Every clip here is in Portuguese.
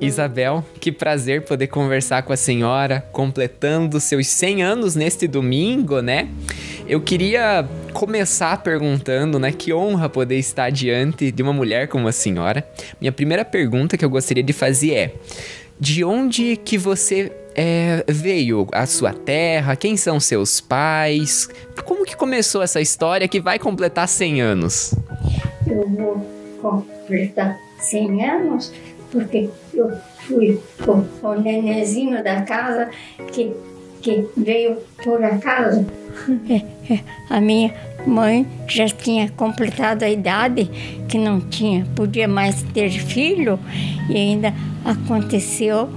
Isabel, que prazer poder conversar com a senhora, completando seus 100 anos neste domingo, né? Eu queria começar perguntando, né? Que honra poder estar diante de uma mulher como a senhora. Minha primeira pergunta que eu gostaria de fazer é: de onde que você veio? A sua terra? Quem são seus pais? Como que começou essa história que vai completar 100 anos? Eu vou completar 100 anos porque eu fui o nenenzinho da casa que veio por acaso. A minha mãe já tinha completado a idade que não podia mais ter filho, e ainda aconteceu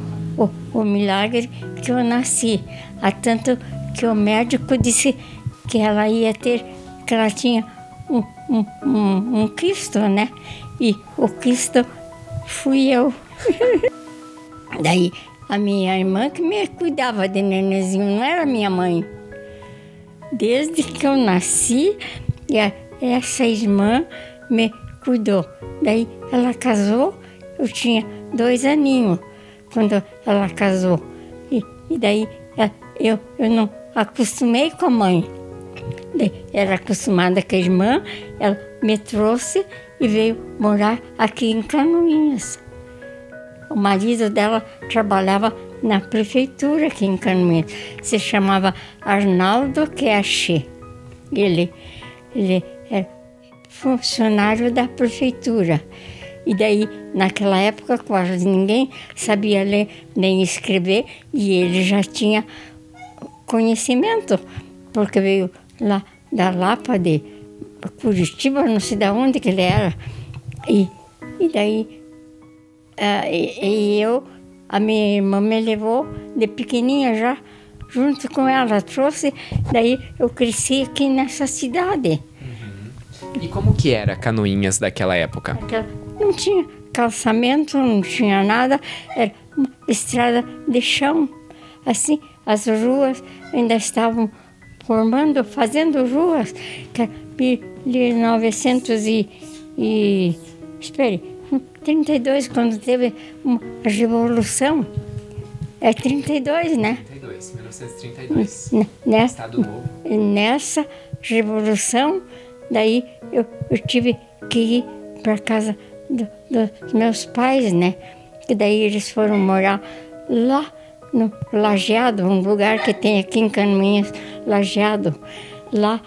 o milagre que eu nasci. Há tanto que o médico disse que ela ia ter, que ela tinha um quisto, né? E o quisto fui eu. Daí a minha irmã que me cuidava de nenenzinho, não era minha mãe. Desde que eu nasci, essa irmã me cuidou. Daí ela casou, eu tinha 2 aninhos quando ela casou. E daí eu não acostumei com a mãe. Daí, era acostumada com a irmã, ela me trouxe e veio morar aqui em Canoinhas. O marido dela trabalhava na prefeitura aqui em Canoinhas. Se chamava Arnaldo Keshi. Ele é funcionário da prefeitura. E daí, naquela época, quase ninguém sabia ler nem escrever, e ele já tinha conhecimento, porque veio lá da Lapa de Curitiba, não sei de onde que ele era. E daí, a minha irmã me levou de pequenininha já, junto com ela, trouxe, daí eu cresci aqui nessa cidade. E como que era Canoinhas daquela época? Não tinha calçamento, não tinha nada, era uma estrada de chão. Assim, as ruas ainda estavam fazendo ruas, que 1932, quando teve uma revolução. É 32, né? 1932. Estado Novo. Nessa revolução, daí eu tive que ir para casa dos meus pais, né? E daí eles foram morar lá no Lajeado, um lugar que tem aqui em Canoinhas, Lajeado. Lá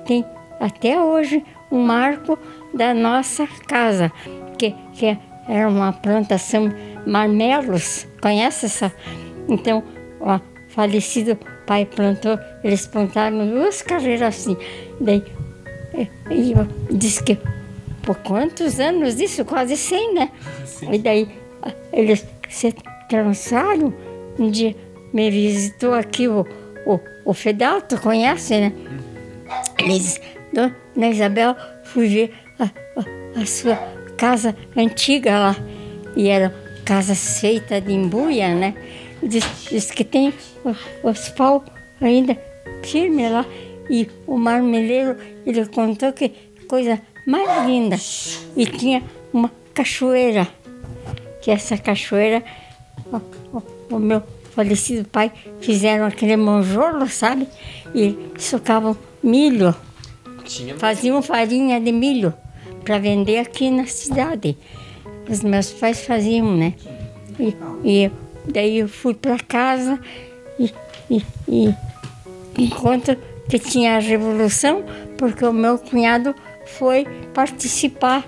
tem até hoje um marco da nossa casa, que era uma plantação marmelos. Conhece essa? Então, o falecido pai plantou, eles plantaram 2 carreiras assim. Daí, eu disse que por quantos anos isso? Quase 100, né? Sim. E daí eles se trançaram. Um dia me visitou aqui o Fedalto, conhece, né? Ele disse: Dona Isabel, fui ver a sua casa antiga lá. E era casa feita de embuia, né? Diz que tem os pau ainda firme lá. E o marmeleiro, ele contou que coisa mais linda. E tinha uma cachoeira, que essa cachoeira, o meu falecido pai fizeram aquele monjolo, sabe? E socavam milho, faziam farinha de milho para vender aqui na cidade. Os meus pais faziam, né? E daí eu fui para casa e enquanto que tinha a revolução, porque o meu cunhado foi participar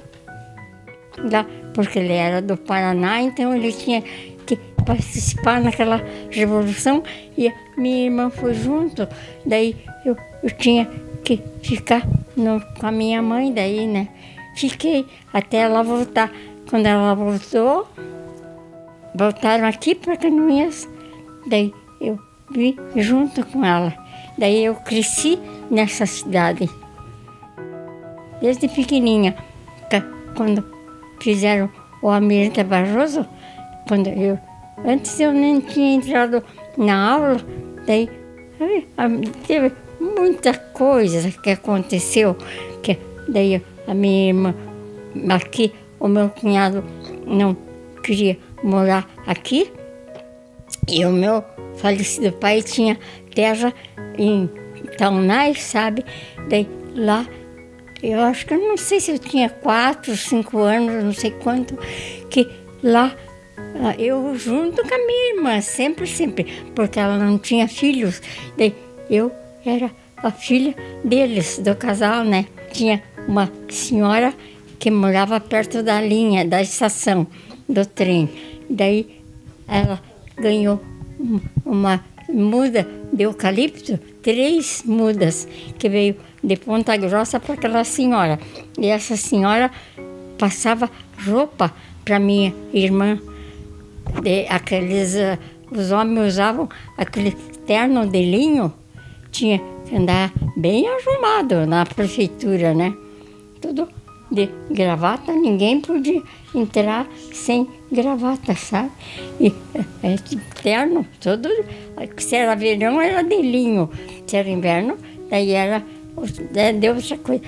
lá, porque ele era do Paraná, então ele tinha que participar naquela revolução, e a minha irmã foi junto. Daí eu tinha que ficar com a minha mãe, daí, né? Fiquei até ela voltar. Quando ela voltou, voltaram aqui para Canoinhas, daí eu vim junto com ela. Daí eu cresci nessa cidade, desde pequenininha. Quando fizeram o Almirante Barroso, antes eu nem tinha entrado na aula, daí teve muita coisa que aconteceu, que daí a minha irmã, aqui o meu cunhado não queria morar aqui. E o meu falecido pai tinha terra em Taunay, sabe? Daí lá, eu acho que eu não sei se eu tinha 4, 5 anos, não sei quanto, que lá eu junto com a minha irmã, sempre, porque ela não tinha filhos. Daí eu era a filha deles, do casal, né? Tinha uma senhora que morava perto da linha, da estação do trem. Daí ela ganhou uma muda de eucalipto, 3 mudas, que veio de Ponta Grossa para aquela senhora. E essa senhora passava roupa para minha irmã. Os homens usavam aquele terno de linho, tinha que andar bem arrumado na prefeitura, né? Tudo de gravata, ninguém podia entrar sem gravata, sabe? E terno, todo, se era verão era de linho, se era inverno, daí era, deu outra coisa.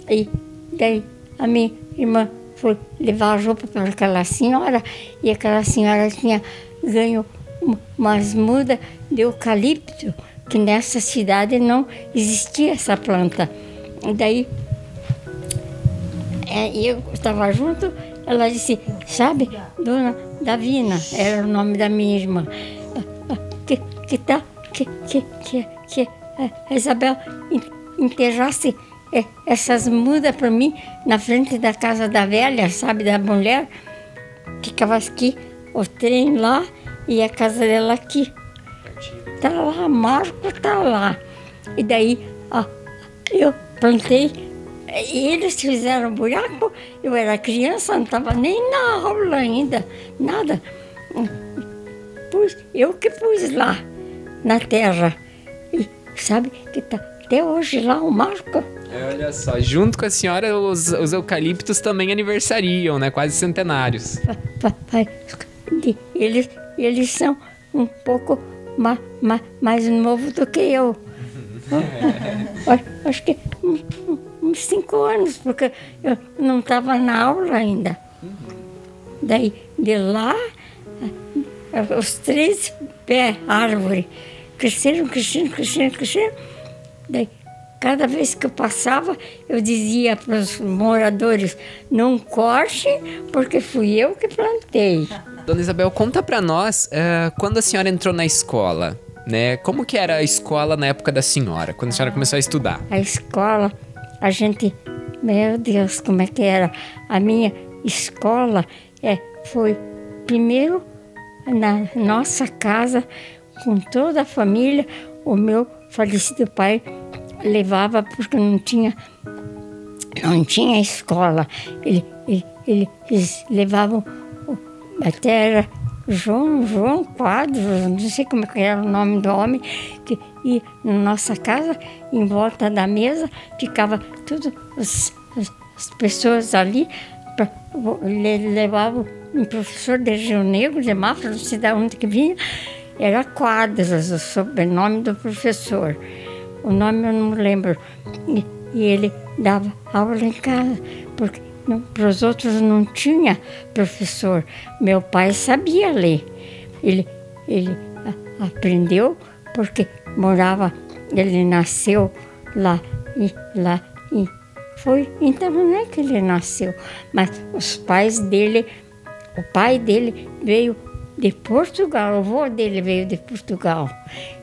E daí a minha irmã foi levar a roupa para aquela senhora, e aquela senhora tinha ganho umas mudas de eucalipto, que nessa cidade não existia essa planta. E daí eu estava junto, ela disse, sabe, Dona Davina, era o nome da minha irmã, que a Isabel enterrasse essas mudas para mim na frente da casa da velha, sabe, da mulher. Ficava aqui, o trem lá e a casa dela aqui. Tá lá, Marco tá lá. E daí eu plantei, e eles fizeram buraco, eu era criança, não estava nem na aula ainda, nada. Eu que pus lá, na terra. E sabe que tá até hoje lá o Marco. Olha só, junto com a senhora, os eucaliptos também aniversariam, né? Quase centenários. Eles são um pouco mais novos do que eu. Acho que uns 5 anos, porque eu não estava na aula ainda. Daí, de lá, os 3 pés, árvore, cresceram. Daí, cada vez que eu passava, eu dizia para os moradores, não corte, porque fui eu que plantei. Dona Isabel, conta pra nós, quando a senhora entrou na escola, né? Como que era a escola na época da senhora, quando a senhora começou a estudar? A escola, a gente, meu Deus, como é que era? A minha escola foi primeiro na nossa casa, com toda a família. O meu falecido pai levava porque não tinha escola. Eles levavam, até era João Quadros, não sei como é que era o nome do homem, que ia na nossa casa, em volta da mesa, ficava tudo as pessoas ali, levavam um professor de Rio Negro, de Mafra, não sei de onde que vinha, era Quadros, o sobrenome do professor. O nome eu não lembro. E ele dava aula em casa, porque para os outros não tinha professor. Meu pai sabia ler. Ele aprendeu porque ele nasceu lá e foi então não é que ele nasceu, mas os pais dele, o pai dele veio de Portugal, o avô dele veio de Portugal.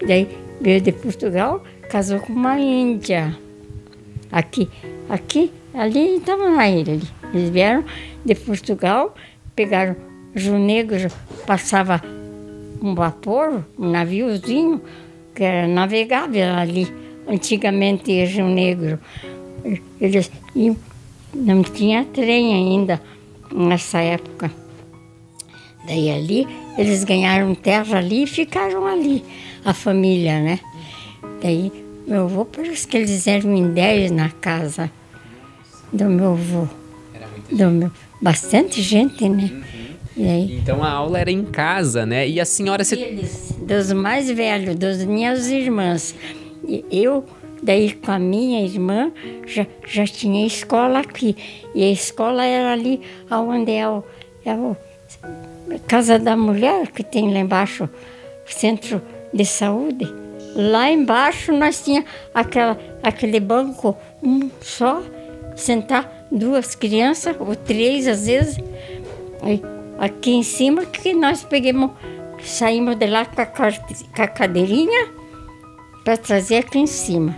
Daí veio de Portugal, casou com uma índia. Ali estava na ilha. Eles vieram de Portugal, pegaram Rio Negro, passava um vapor, um naviozinho, que era navegável ali, antigamente em Rio Negro. Eles iam, não tinha trem ainda nessa época. Daí ali, eles ganharam terra ali e ficaram ali, a família, né? Daí, meu avô, parece que eles eram em 10 na casa do meu avô. Era muita gente. Bastante gente, né? Uhum. E aí, então a aula era em casa, né? E a senhora... Dos mais velhos, das minhas irmãs. E eu, daí com a minha irmã, já tinha escola aqui. E a escola era ali onde Casa da Mulher, que tem lá embaixo, Centro de Saúde. Lá embaixo nós tínhamos aquele banco, um só, sentar 2 crianças, ou 3 às vezes. E aqui em cima que nós saímos de lá com a cadeirinha para trazer aqui em cima.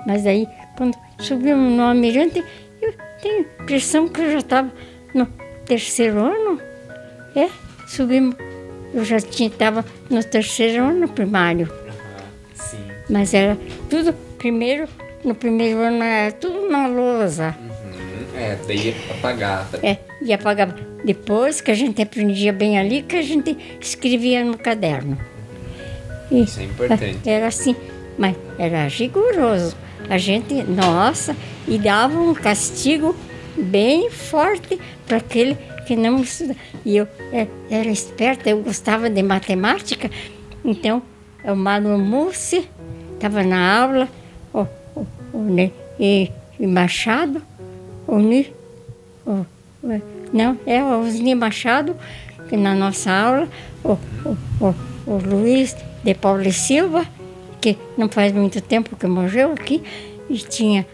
Mas aí, quando subimos no Almirante, eu tenho a impressão que eu já estava no 3º ano. Subimos, eu já estava no 3º ano primário. Sim. Mas era tudo, no primeiro ano era tudo na lousa. Daí ia apagar. E apagava. Depois que a gente aprendia bem ali, que a gente escrevia no caderno. Isso é importante. Era assim, mas era rigoroso. A gente, nossa, e dava um castigo bem forte para aquele que não estudava. E eu era esperta, eu gostava de matemática, então o Mano Mussi estava na aula, e Machado, Osni Machado, que na nossa aula, o Luiz de Paulo e Silva, que não faz muito tempo que morreu aqui, e tinha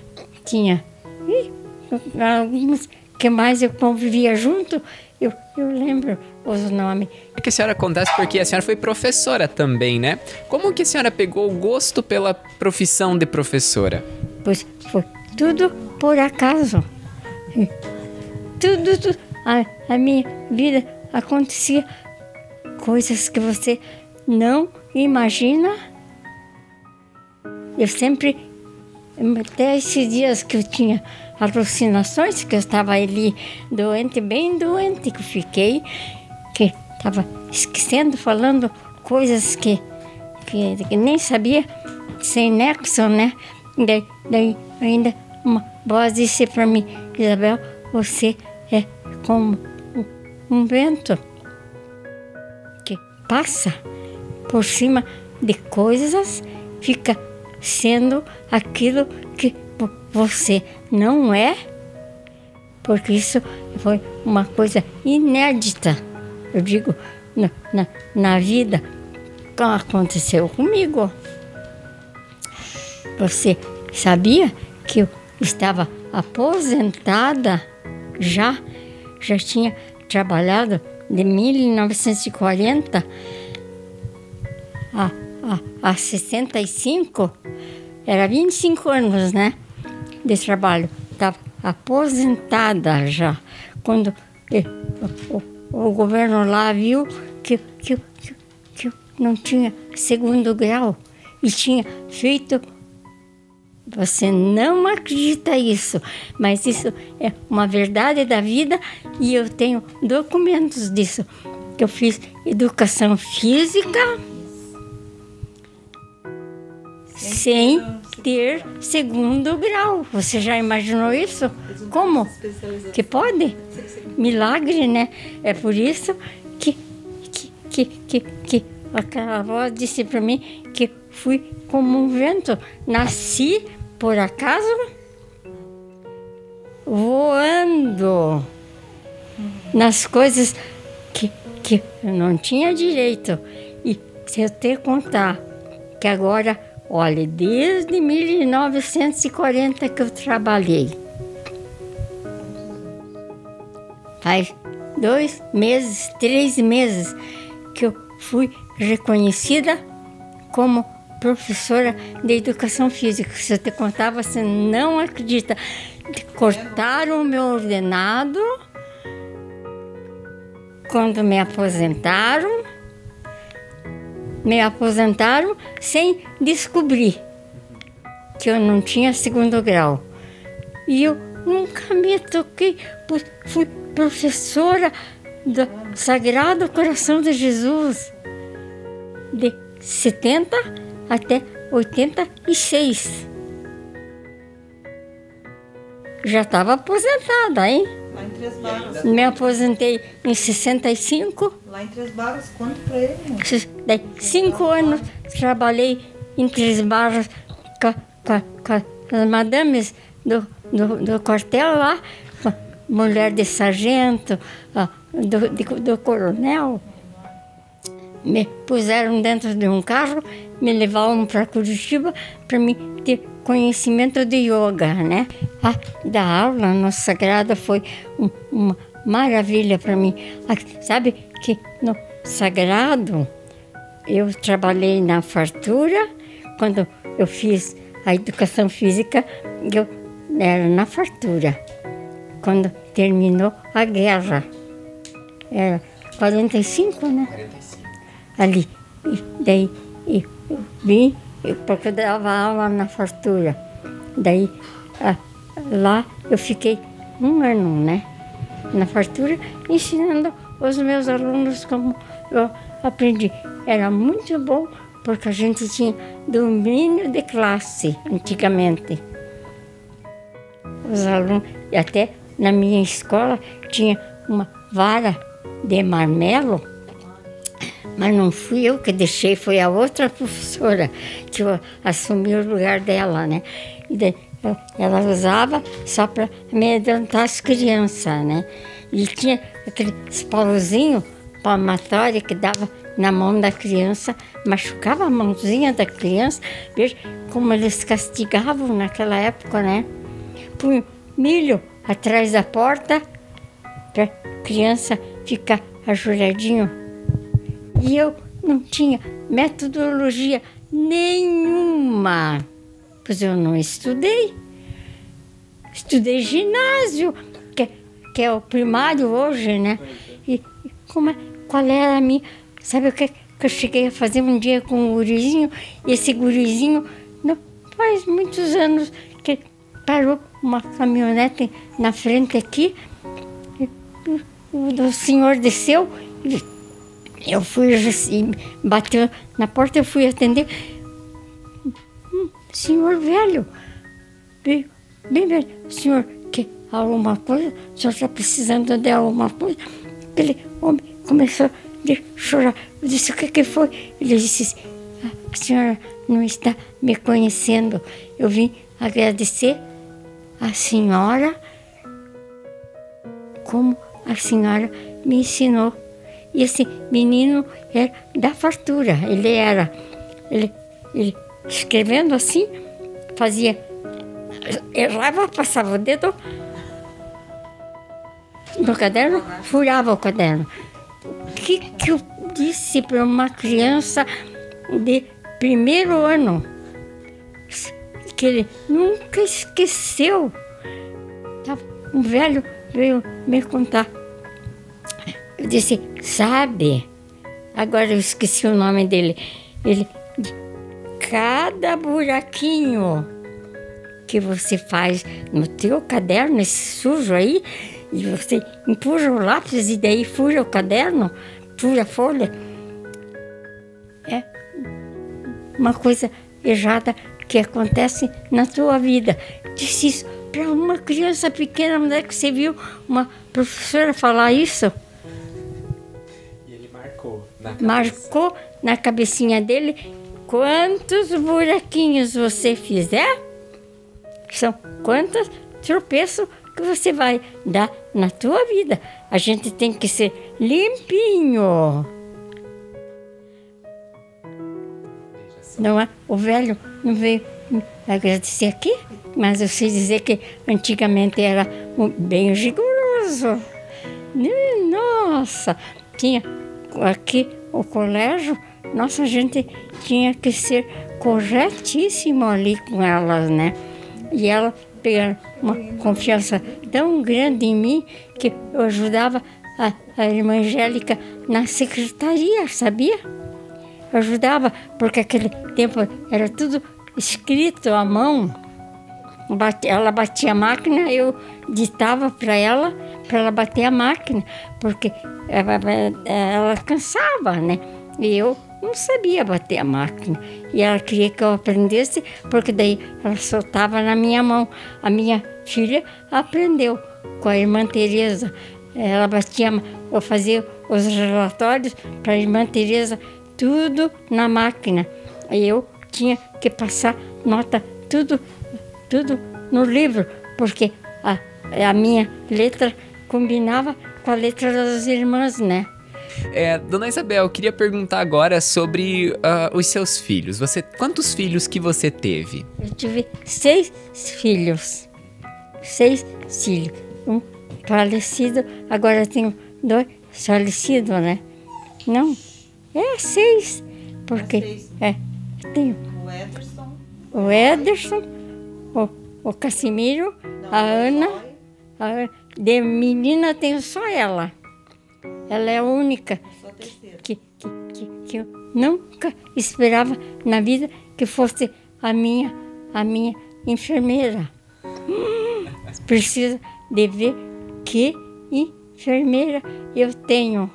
alguns que mais eu convivia junto, eu lembro os nomes. É que a senhora acontece porque a senhora foi professora também, né? Como que a senhora pegou o gosto pela profissão de professora? Pois foi tudo por acaso. Tudo. A minha vida acontecia coisas que você não imagina. Eu sempre, até esses dias que eu tinha alucinações, que eu estava ali doente, bem doente, que eu fiquei, que estava esquecendo, falando coisas que nem sabia, sem nexo, né? Daí ainda uma voz disse para mim: Isabel, você é como um vento que passa por cima de coisas, fica sendo aquilo que você não é, porque isso foi uma coisa inédita, eu digo, na vida, que aconteceu comigo. Você sabia que eu estava aposentada já tinha trabalhado de 1940 a 65, era 25 anos, né, de trabalho. Estava aposentada já. Quando o governo lá viu que eu não tinha 2º grau e tinha feito... Você não acredita isso, mas isso é uma verdade da vida e eu tenho documentos disso. Eu fiz educação física sem ter 2º grau. Você já imaginou isso? Como? Que pode? Milagre, né? É por isso que aquela voz disse para mim que fui como um vento. Nasci, por acaso, voando nas coisas que eu não tinha direito. E se eu te contar que agora, olha, desde 1940 que eu trabalhei, faz 2 meses, 3 meses que eu fui reconhecida como professora de educação física. Se eu te contar, você não acredita. Cortaram o meu ordenado quando me aposentaram sem descobrir que eu não tinha 2º grau. E eu nunca me toquei, fui professora do Sagrado Coração de Jesus de 70 até 86. Já estava aposentada, hein? Lá em Três Barras. Me aposentei em 65. Lá em Três Barras, conta pra ele. Daí, 5 anos trabalhei em Três Barras com as madames do quartel lá, mulher de sargento, do coronel, me puseram dentro de um carro, me levaram para Curitiba para me ter conhecimento de yoga, né? Da aula no Sagrado foi uma maravilha para mim. Sabe que no Sagrado eu trabalhei na fartura. Quando eu fiz a educação física, eu era na fartura. Quando terminou a guerra, era 45, né? 45. Ali. Daí eu vim, porque eu dava aula na fartura. Daí lá eu fiquei 1 ano, né? Na fartura, ensinando os meus alunos como eu aprendi. Era muito bom, porque a gente tinha domínio de classe antigamente. Os alunos, e até na minha escola tinha uma vara de marmelo, mas não fui eu que deixei, foi a outra professora que eu assumi o lugar dela, né? E daí, ela usava só para amedrontar as crianças, né? E tinha aqueles pauzinhos palmatórios que dava na mão da criança, machucava a mãozinha da criança. Veja como eles castigavam naquela época, né? Punha milho atrás da porta para a criança ficar ajoelhadinho. E eu não tinha metodologia nenhuma, pois eu não estudei. Estudei ginásio, que é o primário hoje, né? E qual era a minha... Sabe o que eu cheguei a fazer um dia com um gurizinho? E esse gurizinho, não faz muitos anos que parou uma caminhonete na frente aqui. O senhor desceu, eu fui, bateu na porta, eu fui atender. Senhor velho, bem velho, senhor quer alguma coisa? O senhor está precisando de alguma coisa? Aquele homem começou a chorar. Eu disse, o que foi? Ele disse, a senhora não está me conhecendo. Eu vim agradecer a senhora como a senhora me ensinou. E esse menino era da fartura. Ele escrevendo assim, fazia, errava, passava o dedo no caderno, furava o caderno. O que eu disse para uma criança de 1º ano? Que ele nunca esqueceu. Um velho veio me contar. Eu disse, sabe, agora eu esqueci o nome dele. Ele, cada buraquinho que você faz no teu caderno, esse sujo aí, e você empurra o lápis e daí fura o caderno, fura a folha, é uma coisa errada que acontece na tua vida. Disse isso para uma criança pequena. Onde é que você viu uma professora falar isso? E ele marcou na cabecinha dele. Quantos buraquinhos você fizer, são quantos tropeços que você vai dar na tua vida. A gente tem que ser limpinho. Não é? O velho não veio me agradecer aqui, mas eu sei dizer que antigamente era bem rigoroso. Nossa, tinha aqui o colégio, nossa, a gente tinha que ser corretíssimo ali com elas, né? E ela pegaram uma confiança tão grande em mim que eu ajudava a irmã Angélica na secretaria, sabia? Eu ajudava, porque aquele tempo era tudo escrito à mão. Ela batia a máquina, eu ditava para ela bater a máquina, porque ela cansava, né? E eu não sabia bater a máquina. E ela queria que eu aprendesse, porque daí ela soltava na minha mão. A minha filha aprendeu com a irmã Teresa. Ela batia, eu fazia os relatórios para a irmã Teresa, tudo na máquina. E eu tinha que passar nota, tudo no livro, porque a minha letra combinava com a letra das irmãs, né? Dona Isabel, eu queria perguntar agora sobre os seus filhos. Quantos filhos que você teve? Eu tive 6 filhos. 6 filhos. Um falecido, agora tenho 2 falecidos, né? Não, 6. Porque tenho O Ederson, o Ederson, o Casimiro, a Ana. De menina tenho só ela. Ela é a única sou a terceira. que eu nunca esperava na vida que fosse a minha enfermeira. Precisa de ver que enfermeira eu tenho.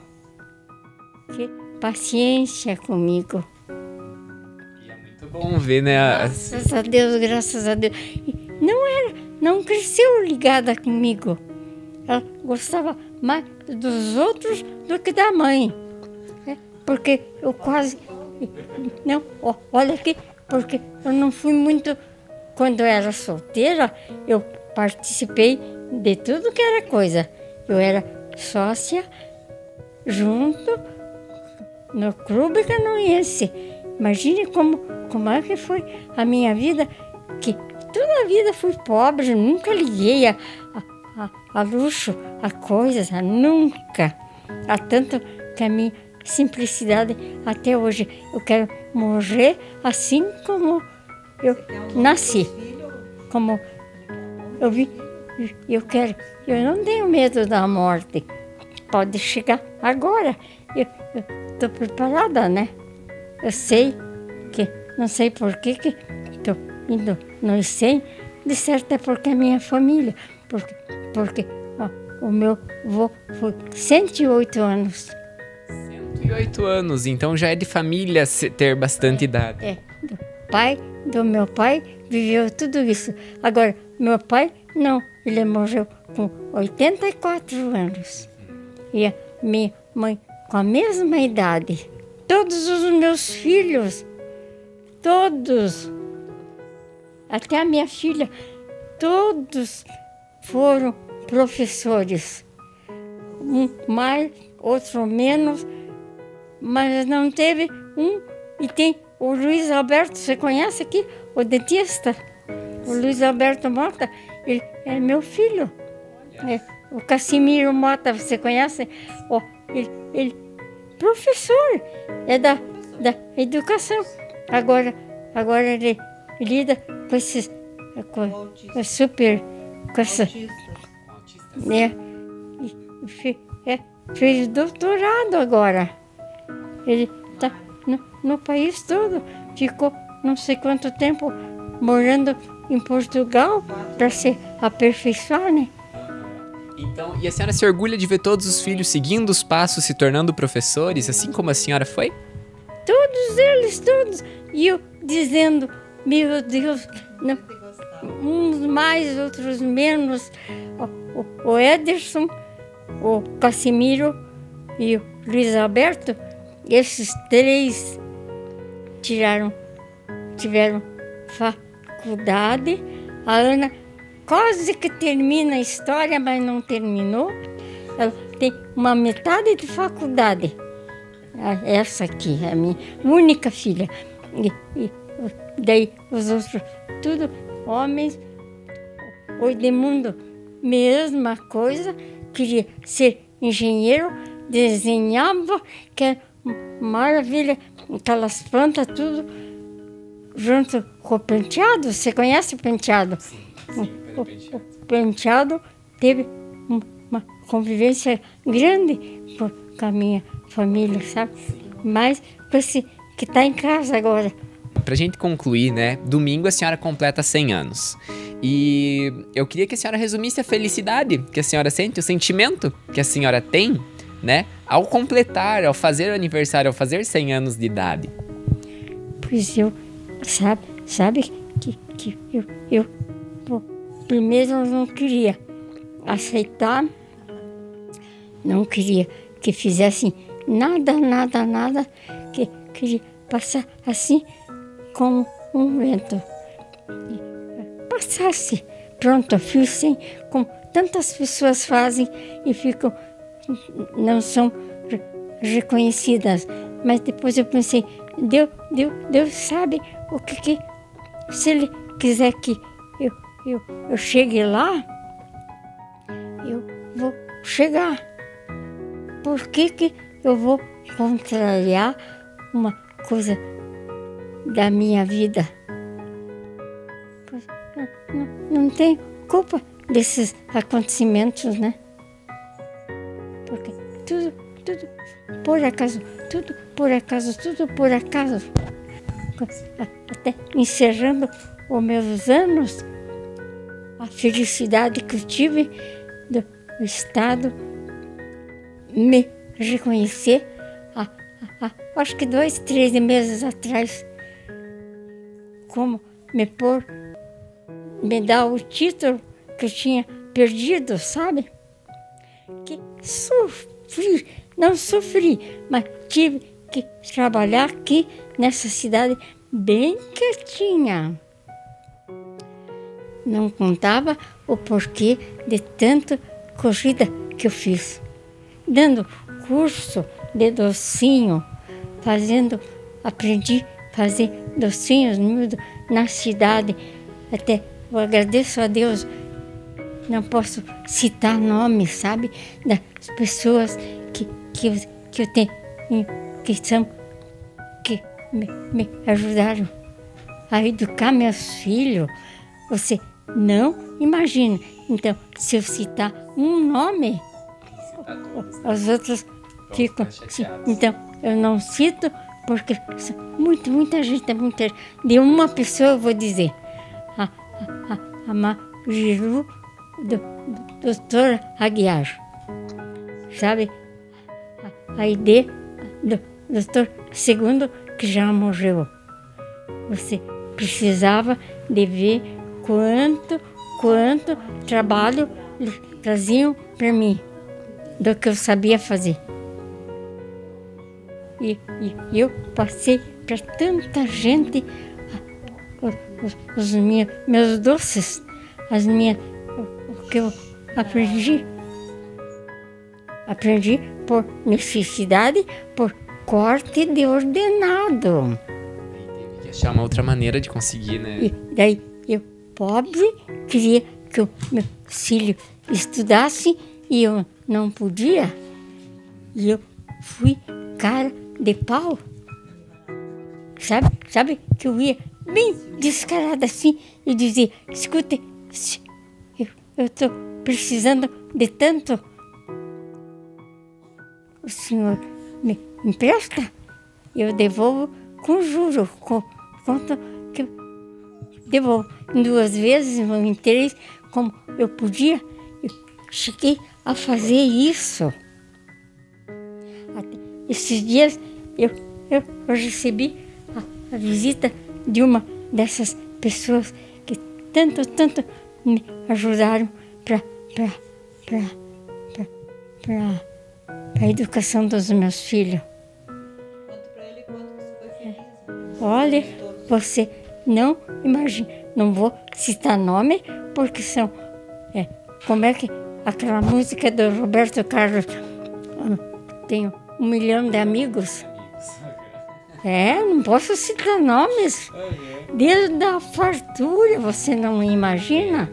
Que paciência comigo. E é muito bom ver, né? Graças a Deus, graças a Deus. E não cresceu ligada comigo. Ela gostava mais dos outros do que da mãe. Porque eu quase... Não, olha aqui, porque eu não fui muito... Quando eu era solteira, eu participei de tudo que era coisa. Eu era sócia junto no Clube Canoense. Imagine como é que foi a minha vida, que toda a vida fui pobre, nunca liguei a luxo, a coisas, nunca. Há tanto que a minha simplicidade até hoje. Eu quero morrer assim como eu nasci. Como eu vi, eu quero. Eu não tenho medo da morte. Pode chegar agora. Eu estou preparada, né? Eu sei que, não sei por que estou indo no ICEM, de certo é porque é minha família. Porque o meu avô foi 108 anos. 108 anos, então já é de família ter bastante idade. Do meu pai viveu tudo isso. Agora, meu pai não, ele morreu com 84 anos. E a minha mãe com a mesma idade. Todos os meus filhos, todos, até a minha filha, todos foram professores. Um mais, outro menos, mas não teve um. E tem o Luiz Alberto, você conhece aqui? O dentista. O Luiz Alberto Mota, ele é meu filho. O Casimiro Mota, você conhece? Ele professor, é da educação. Agora ele lida com esses, com super, com essa, fez doutorado agora. Ele está no país todo, ficou não sei quanto tempo morando em Portugal para se aperfeiçoar, né? Então, e a senhora se orgulha de ver todos os filhos seguindo os passos, se tornando professores, assim como a senhora foi? Todos eles, todos. E eu dizendo, meu Deus, não, uns mais, outros menos. O Ederson, o Casimiro e o Luiz Alberto, esses 3 tiveram faculdade. A Ana quase que termina a história, mas não terminou. Ela tem uma metade de faculdade. Essa aqui é a minha única filha. E daí os outros, tudo homens. O Edmundo, mesma coisa. Queria ser engenheiro, desenhava, que é maravilha, aquelas plantas, tudo junto com o Penteado. Você conhece o Penteado? O Penteado teve uma convivência grande com a minha família, sabe? Mas com esse que está em casa agora. Pra gente concluir, né? Domingo a senhora completa 100 anos. E eu queria que a senhora resumisse a felicidade que a senhora sente, o sentimento que a senhora tem, né? Ao completar, ao fazer o aniversário, ao fazer 100 anos de idade. Pois eu, sabe que eu primeiro eu não queria aceitar, não queria que fizessem nada, que queria passar assim como um vento. Passasse, pronto, eu fiz 100, como tantas pessoas fazem e ficam, não são reconhecidas. Mas depois eu pensei, Deus sabe o que se Ele quiser que eu chegue lá, eu vou chegar. Por que eu vou contrariar uma coisa da minha vida? Não tem culpa desses acontecimentos, né? Porque tudo por acaso, tudo por acaso, tudo por acaso. Até encerrando os meus anos, a felicidade que eu tive do Estado me reconhecer, acho que 2, 3 meses atrás, como me dar o título que eu tinha perdido, sabe? Que não sofri, mas tive que trabalhar aqui nessa cidade bem quietinha. Não contava o porquê de tanta corrida que eu fiz. Dando curso de docinho, aprendi a fazer docinhos na cidade. Até eu agradeço a Deus, não posso citar nomes, sabe, das pessoas que eu tenho, que me ajudaram a educar meus filhos. Você não imagina. Então, se eu citar um nome, os outros ficam assim. Então, eu não cito, porque muita gente. De uma pessoa eu vou dizer, a Marilu, do doutor Aguiar, sabe? A ID do doutor Segundo, que já morreu. Você precisava de ver quanto trabalho traziam para mim, do que eu sabia fazer. E eu passei para tanta gente os meus doces, o que eu aprendi. Aprendi por necessidade, por corte de ordenado. Teve que achar uma outra maneira de conseguir, né? E daí eu, pobre, queria que o meu filho estudasse e eu não podia. E eu fui cara de pau. Sabe que eu ia bem descarada assim e dizia, escute, eu estou precisando de tanto. O senhor me empresta? Eu devolvo com juros, quanto que eu devolvo. 2 vezes, em 3, como eu podia, eu cheguei a fazer isso. Até esses dias eu recebi a visita de uma dessas pessoas que tanto me ajudaram para a educação dos meus filhos. Conta pra ele quanto você foi feliz. Olha, você não imagina, não vou citar nome, porque são, como é que aquela música do Roberto Carlos, tenho 1 milhão de amigos. Não posso citar nomes. Desde a fartura, você não imagina?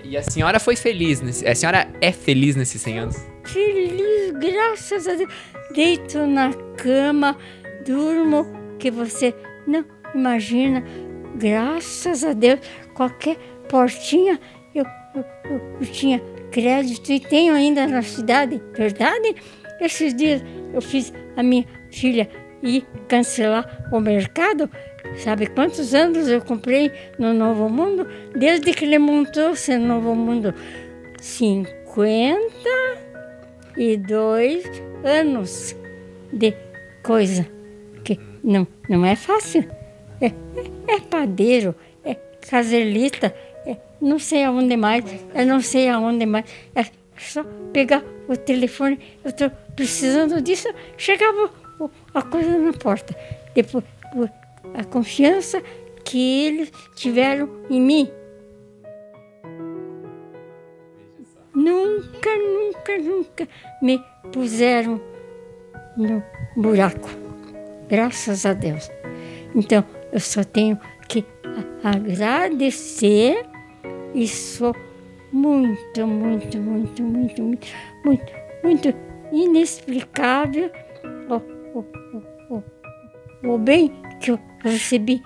E a senhora foi feliz, a senhora é feliz nesses 100 anos? Feliz, graças a Deus. Deito na cama, durmo, que você não imagina. Graças a Deus, qualquer portinha eu tinha crédito e tenho ainda na cidade, verdade? Esses dias eu fiz a minha filha ir cancelar o mercado. Sabe quantos anos eu comprei no Novo Mundo? Desde que ele montou-se no Novo Mundo. 52 anos de coisa que não é fácil. É padeiro, é caselita, não sei aonde mais, É só pegar o telefone, eu estou precisando disso, chegava a coisa na porta. Depois, a confiança que eles tiveram em mim. nunca, nunca, nunca me puseram no buraco. Graças a Deus. Então, eu só tenho que agradecer e sou muito, muito, muito, muito, muito, muito, muito inexplicável o bem que eu recebi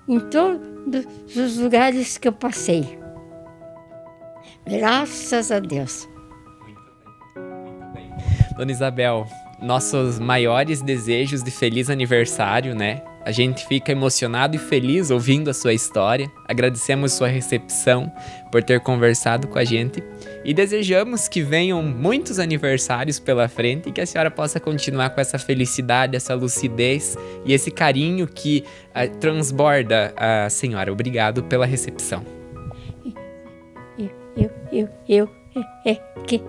em todos os lugares que eu passei. Graças a Deus. Muito bem. Dona Isabel, nossos maiores desejos de feliz aniversário, né? A gente fica emocionado e feliz ouvindo a sua história. Agradecemos sua recepção por ter conversado com a gente e desejamos que venham muitos aniversários pela frente e que a senhora possa continuar com essa felicidade, essa lucidez e esse carinho que transborda a senhora. Obrigado pela recepção. Eu que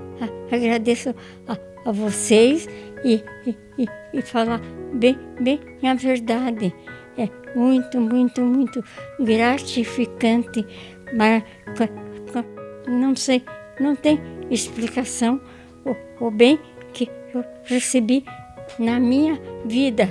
agradeço a vocês e falar bem a verdade. É muito, muito, muito gratificante, mas não sei, não tem explicação o bem que eu recebi na minha vida.